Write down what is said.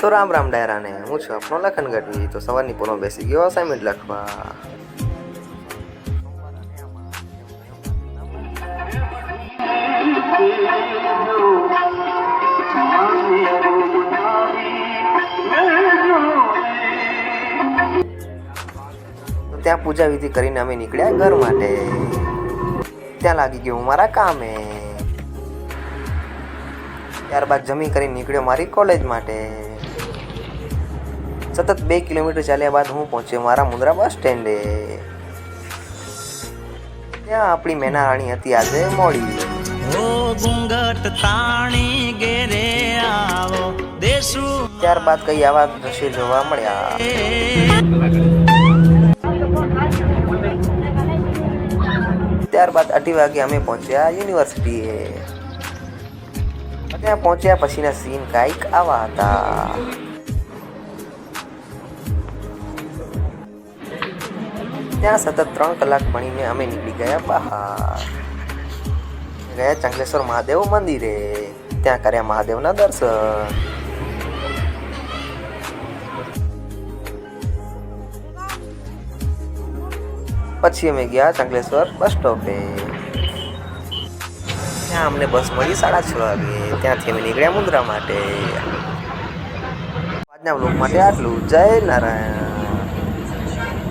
તો રામ રામ ડાયરાને, હું છું આપણો લખન ગઢવી। તો સવારની પોરમાં બેસી ગયો અસાઇનમેન્ટ લખવા। તો ત્યાં પૂજા વિધિ કરીને અમે નીકળ્યા ઘર માટે। ત્યાં લાગી ગયો હું મારા કામે। ત્યારબાદ જમી કરીને નીકળ્યો મારી કોલેજ માટે। સતત 2 કિલોમીટર ચાલ્યા બાદ હું પહોંચ્યો મારા મુંદ્રા બસ સ્ટેન્ડે। ત્યાં આપણી મેના રાણી હતી આજે મોડી। ત્યારબાદ કઈ આવા દ્રશ્ય જોવા મળ્યા। ત્યારબાદ 8 વાગે અમે પહોંચ્યા યુનિવર્સિટીએ। ત્યાં પહોંચ્યા પછીના સીન કાંઈક આવા હતા। ત્યાં સતત 3 કલાક ભણીને અમે નીકળી ગયા બહાર। ગયા ચંગલેશ્વર મહાદેવ મંદિરે। ત્યાં કર્યા મહાદેવના દર્શન। પછી અમે ગયા ચંગલેશ્વર બસ સ્ટોપે। ત્યાં અમને બસ મળી 6:30 વાગે। ત્યાંથી અમે નીકળ્યા મુંદ્રા માટે। આજના વ્લોગ માટે આટલું। જય નારાયણ।